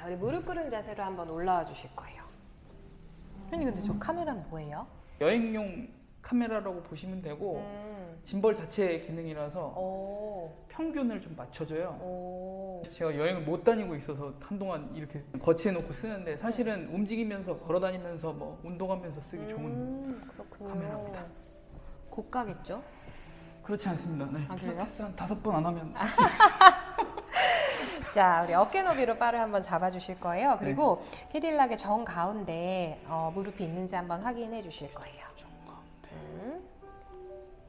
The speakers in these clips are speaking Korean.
우리 무릎 꿇은 자세로 한번 올라와 주실 거예요. 형님 근데 저 카메라는 뭐예요? 여행용 카메라라고 보시면 되고 짐벌 자체의 기능이라서 평균을 좀 맞춰줘요. 제가 여행을 못 다니고 있어서 한동안 이렇게 거치해 놓고 쓰는데 사실은 움직이면서 걸어 다니면서 뭐 운동하면서 쓰기 좋은 그렇군요. 카메라입니다. 고가겠죠? 그렇지 않습니다. 네. 아, 그래요? 필라테스 한 5번 안 하면 자, 우리 어깨 너비로 바를 한번 잡아주실 거예요. 그리고 캐딜락의 정 가운데 무릎이 있는지 한번 확인해 주실 거예요.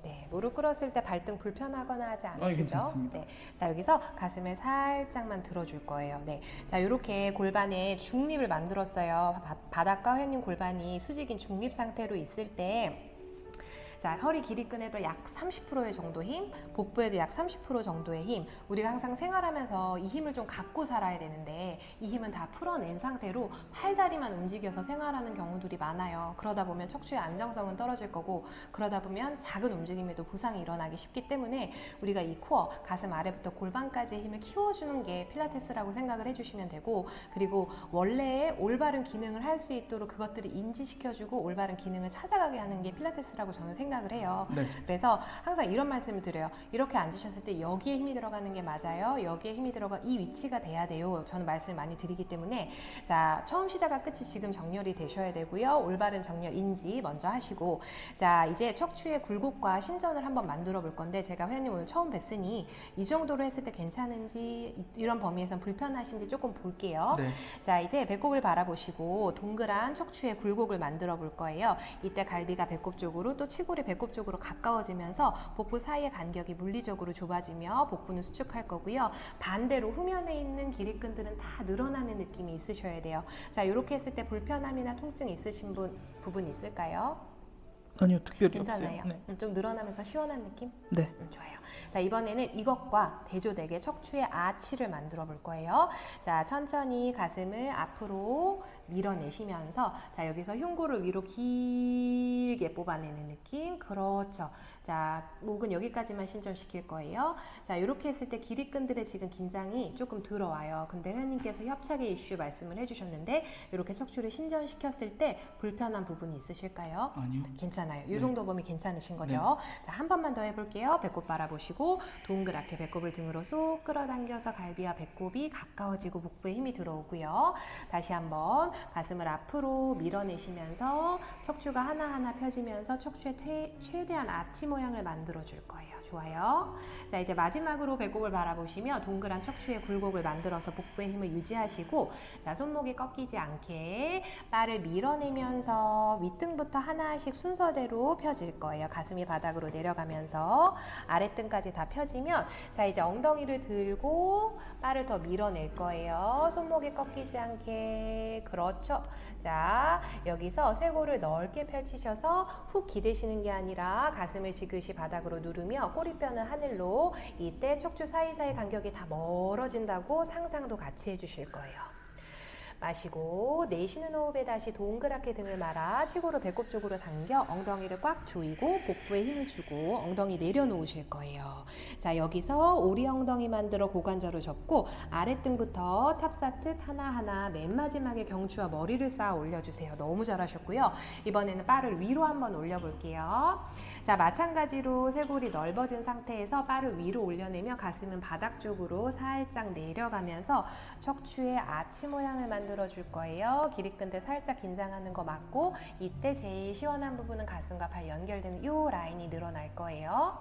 네, 무릎 꿇었을 때 발등 불편하거나 하지 않으시죠? 괜찮습니다. 네, 자 여기서 가슴을 살짝만 들어줄 거예요. 네, 자 이렇게 골반에 중립을 만들었어요. 바닥과 회님 골반이 수직인 중립 상태로 있을 때. 자, 허리 길이끈에도 약 30%의 정도 힘, 복부에도 약 30% 정도의 힘. 우리가 항상 생활하면서 이 힘을 좀 갖고 살아야 되는데 이 힘은 다 풀어낸 상태로 팔다리만 움직여서 생활하는 경우들이 많아요. 그러다 보면 척추의 안정성은 떨어질 거고 그러다 보면 작은 움직임에도 부상이 일어나기 쉽기 때문에 우리가 이 코어, 가슴 아래부터 골반까지의 힘을 키워주는 게 필라테스라고 생각을 해주시면 되고 그리고 원래의 올바른 기능을 할 수 있도록 그것들을 인지시켜주고 올바른 기능을 찾아가게 하는 게 필라테스라고 저는 생각을 해요. 네. 그래서 항상 이런 말씀을 드려요. 이렇게 앉으셨을 때 여기에 힘이 들어가는 게 맞아요. 여기에 힘이 들어가 이 위치가 돼야 돼요. 저는 말씀을 많이 드리기 때문에 자 처음 시작과 끝이 지금 정렬이 되셔야 되고요. 올바른 정렬 인지 먼저 하시고 자 이제 척추의 굴곡과 신전을 한번 만들어 볼 건데 제가 회원님 오늘 처음 뵀으니 이 정도로 했을 때 괜찮은지 이런 범위에선 불편하신지 조금 볼게요. 네. 자 이제 배꼽을 바라보시고 동그란 척추의 굴곡을 만들어 볼 거예요. 이때 갈비가 배꼽 쪽으로 또 치골이 배꼽 쪽으로 가까워지면서 복부 사이의 간격이 물리적으로 좁아지며 복부는 수축할 거고요. 반대로 후면에 있는 길이끈들은 다 늘어나는 느낌이 있으셔야 돼요. 자 이렇게 했을 때 불편함이나 통증 있으신 부분 있을까요? 아니요, 특별히 괜찮아요. 없어요. 네. 좀 늘어나면서 시원한 느낌? 네. 좋아요. 자 이번에는 이것과 대조되게 척추의 아치를 만들어 볼 거예요. 자 천천히 가슴을 앞으로 밀어내시면서 자 여기서 흉골을 위로 길게 뽑아내는 느낌. 그렇죠. 자 목은 여기까지만 신전시킬 거예요. 자 이렇게 했을 때 길이끈들의 지금 긴장이 조금 들어와요. 근데 회원님께서 협착의 이슈 말씀을 해주셨는데 이렇게 척추를 신전시켰을 때 불편한 부분이 있으실까요? 아니요. 괜찮아요. 이 정도 범위 괜찮으신 거죠? 자, 한 번만 더 해볼게요. 배꼽 바라보시고 동그랗게 배꼽을 등으로 쏙 끌어당겨서 갈비와 배꼽이 가까워지고 복부에 힘이 들어오고요. 다시 한번 가슴을 앞으로 밀어내시면서 척추가 하나하나 펴지면서 척추의 최대한 아치 모양을 만들어 줄 거예요. 좋아요. 자, 이제 마지막으로 배꼽을 바라보시며 동그란 척추의 굴곡을 만들어서 복부의 힘을 유지하시고 자, 손목이 꺾이지 않게 바를 밀어내면서 윗등부터 하나씩 순서대로 펴질 거예요. 가슴이 바닥으로 내려가면서 아랫등까지 다 펴지면 자 이제 엉덩이를 들고 바를 더 밀어낼 거예요. 손목이 꺾이지 않게. 그렇죠. 자 여기서 쇄골을 넓게 펼치셔서 훅 기대시는 게 아니라 가슴을 지그시 바닥으로 누르며 꼬리뼈는 하늘로. 이때 척추 사이사이 간격이 다 멀어진다고 상상도 같이 해주실 거예요. 마시고 내쉬는 호흡에 다시 동그랗게 등을 말아 치고로 배꼽 쪽으로 당겨 엉덩이를 꽉 조이고 복부에 힘을 주고 엉덩이 내려놓으실 거예요. 자 여기서 오리 엉덩이 만들어 고관절을 접고 아랫등부터 탑사듯 하나하나 맨 마지막에 경추와 머리를 쌓아 올려주세요. 너무 잘하셨고요. 이번에는 바를 위로 한번 올려볼게요. 자 마찬가지로 쇄골이 넓어진 상태에서 바를 위로 올려내며 가슴은 바닥 쪽으로 살짝 내려가면서 척추의 아치 모양을 만들어줄 거예요. 길이끈들 살짝 긴장하는 거 맞고 이때 제일 시원한 부분은 가슴과 발 연결되는 이 라인이 늘어날 거예요.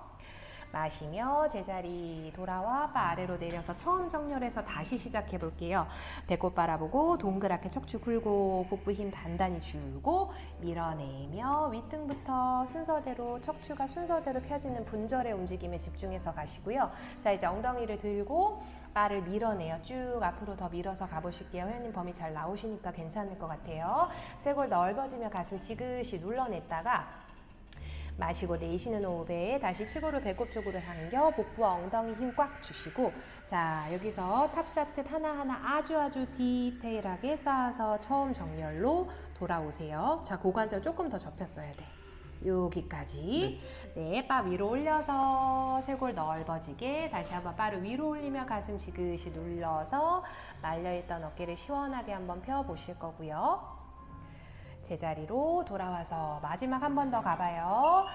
마시며 제자리 돌아와 바 아래로 내려서 처음 정렬해서 다시 시작해 볼게요. 배꼽 바라보고 동그랗게 척추 굴고 복부 힘 단단히 주고 밀어내며 윗등부터 순서대로 척추가 순서대로 펴지는 분절의 움직임에 집중해서 가시고요. 자 이제 엉덩이를 들고 바를 밀어내요. 쭉 앞으로 더 밀어서 가보실게요. 회원님 범위 잘 나오시니까 괜찮을 것 같아요. 쇄골 넓어지며 가슴 지그시 눌러냈다가 마시고 내쉬는 호흡에 다시 치고를 배꼽 쪽으로 당겨 복부와 엉덩이 힘 꽉 주시고 자 여기서 탑사듯 하나하나 아주 디테일하게 쌓아서 처음 정렬로 돌아오세요. 자 고관절 조금 더 접혔어야 돼. 여기까지. 네, 바 위로 올려서 쇄골 넓어지게 다시 한번 바를 위로 올리며 가슴 지그시 눌러서 말려있던 어깨를 시원하게 한번 펴보실 거고요. 제자리로 돌아와서 마지막 한 번 더 가봐요.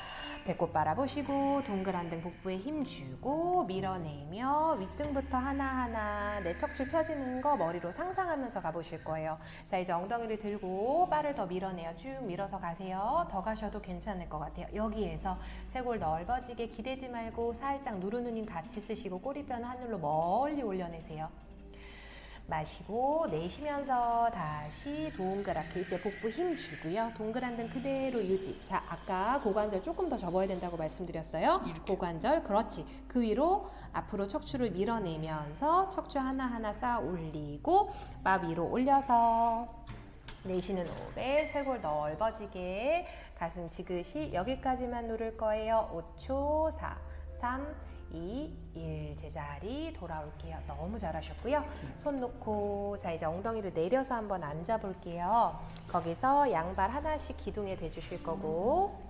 배꼽 바라보시고 동그란 등 복부에 힘 주고 밀어내며 윗등부터 하나하나 내 척추 펴지는 거 머리로 상상하면서 가보실 거예요. 자, 이제 엉덩이를 들고 바를 더 밀어내요. 쭉 밀어서 가세요. 더 가셔도 괜찮을 것 같아요. 여기에서 쇄골 넓어지게 기대지 말고 살짝 누르는 힘 같이 쓰시고 꼬리뼈는 하늘로 멀리 올려내세요. 마시고 내쉬면서 다시 동그랗게 이때 복부 힘 주고요. 동그란 등 그대로 유지. 자, 아까 고관절 조금 더 접어야 된다고 말씀드렸어요. 고관절 그렇지. 그 위로 앞으로 척추를 밀어내면서 척추 하나하나 쌓아 올리고 바 위로 올려서 내쉬는 호흡에 쇄골 넓어지게 가슴 지그시 여기까지만 누를 거예요. 5초 4 3 2, 1 제자리 돌아올게요. 너무 잘하셨고요. 손 놓고 자 이제 엉덩이를 내려서 한번 앉아 볼게요. 거기서 양발 하나씩 기둥에 대주실 거고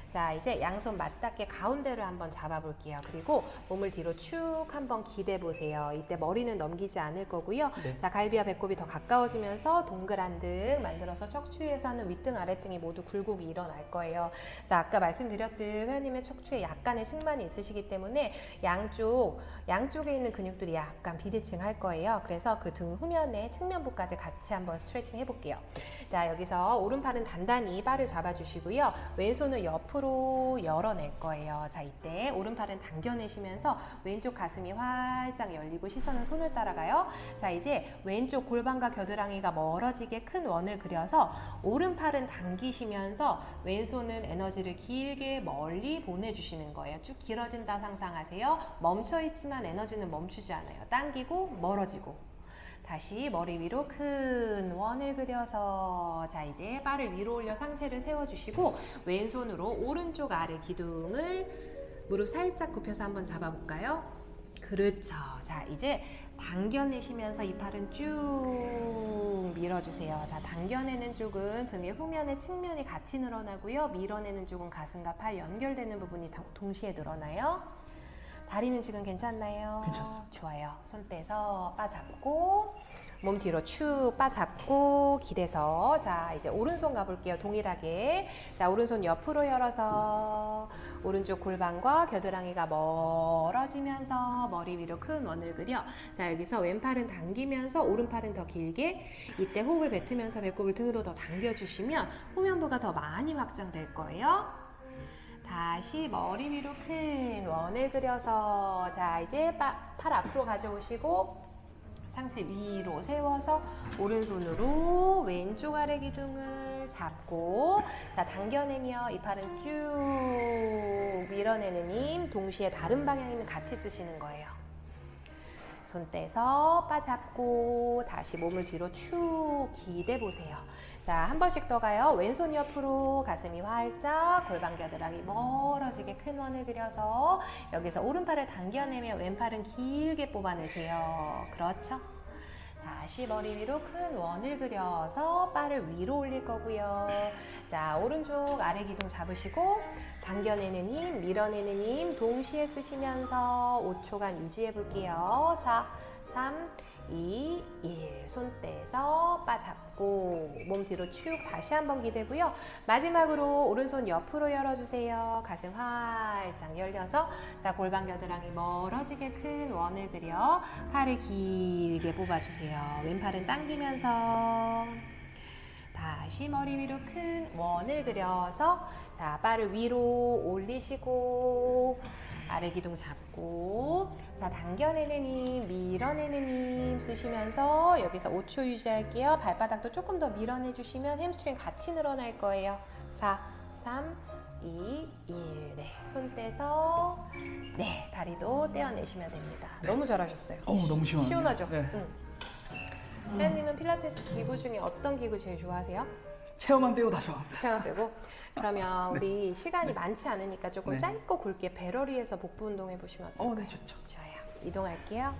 자 이제 양손 맞닿게 가운데를 한번 잡아 볼게요. 그리고 몸을 뒤로 축 한번 기대 보세요. 이때 머리는 넘기지 않을 거고요. 네. 자 갈비와 배꼽이 더 가까워지면서 동그란 등 만들어서 척추에서 하는 윗등 아랫등이 모두 굴곡이 일어날 거예요. 자 아까 말씀드렸듯 회원님의 척추에 약간의 측만이 있으시기 때문에 양쪽에 있는 근육들이 약간 비대칭 할 거예요. 그래서 그 등 후면에 측면부까지 같이 한번 스트레칭 해볼게요. 자 여기서 오른팔은 단단히 바를 잡아주시고요. 왼손을 옆으로 열어낼 거예요. 자 이때 오른팔은 당겨내시면서 왼쪽 가슴이 활짝 열리고 시선은 손을 따라가요. 자 이제 왼쪽 골반과 겨드랑이가 멀어지게 큰 원을 그려서 오른팔은 당기시면서 왼손은 에너지를 길게 멀리 보내주시는 거예요. 쭉 길어진다 상상하세요. 멈춰있지만 에너지는 멈추지 않아요. 당기고 멀어지고 다시 머리 위로 큰 원을 그려서 자 이제 바를 위로 올려 상체를 세워주시고 왼손으로 오른쪽 아래 기둥을 무릎 살짝 굽혀서 한번 잡아볼까요? 그렇죠. 자 이제 당겨내시면서 이 팔은 쭉 밀어주세요. 자 당겨내는 쪽은 등의 후면에 측면이 같이 늘어나고요. 밀어내는 쪽은 가슴과 팔 연결되는 부분이 동시에 늘어나요. 다리는 지금 괜찮나요? 괜찮습니다. 좋아요. 손 떼서 바 잡고 몸 뒤로 축 바 잡고 기대서 자 이제 오른손 가볼게요. 동일하게 자 오른손 옆으로 열어서 오른쪽 골반과 겨드랑이가 멀어지면서 머리 위로 큰 원을 그려 자 여기서 왼팔은 당기면서 오른팔은 더 길게 이때 호흡을 뱉으면서 배꼽을 등으로 더 당겨주시면 후면부가 더 많이 확장될 거예요. 다시 머리 위로 큰 원을 그려서 자 이제 팔 앞으로 가져오시고 상체 위로 세워서 오른손으로 왼쪽 아래 기둥을 잡고 자 당겨내며 이 팔은 쭉 밀어내는 힘 동시에 다른 방향 힘을 같이 쓰시는 거예요. 손 떼서 바 잡고 다시 몸을 뒤로 축 기대 보세요. 자, 한 번씩 더 가요. 왼손 옆으로 가슴이 활짝 골반 겨드랑이 멀어지게 큰 원을 그려서 여기서 오른팔을 당겨내며 왼팔은 길게 뽑아내세요. 그렇죠? 다시 머리 위로 큰 원을 그려서 바를 위로 올릴 거고요. 자, 오른쪽 아래 기둥 잡으시고 당겨내는 힘, 밀어내는 힘 동시에 쓰시면서 5초간 유지해 볼게요. 4, 3, 2, 1. 손 떼서 바 잡고 몸 뒤로 축 다시 한번 기대고요. 마지막으로 오른손 옆으로 열어주세요. 가슴 활짝 열려서 자 골반 겨드랑이 멀어지게 큰 원을 그려 팔을 길게 뽑아주세요. 왼팔은 당기면서 다시 머리 위로 큰 원을 그려서 자 바를 위로 올리시고 아래 기둥 잡고 자 당겨내는 힘 밀어내는 힘 쓰시면서 여기서 5초 유지할게요. 발바닥도 조금 더 밀어내 주시면 햄스트링 같이 늘어날 거예요. 4, 3, 2, 1. 네, 손 떼서 네 다리도 떼어내시면 됩니다. 네. 너무 잘하셨어요. 너무 시원하네요. 시원하죠? 네. 회원님은 필라테스 기구 중에 어떤 기구 제일 좋아하세요? 체험만 빼고 다 좋아합니다. 체험 빼고 그러면 우리 시간이 많지 않으니까 조금 네. 짧고 굵게 배럴위에서 복부 운동 해보시면 어떨까요? 네, 좋죠. 좋아요. 이동할게요.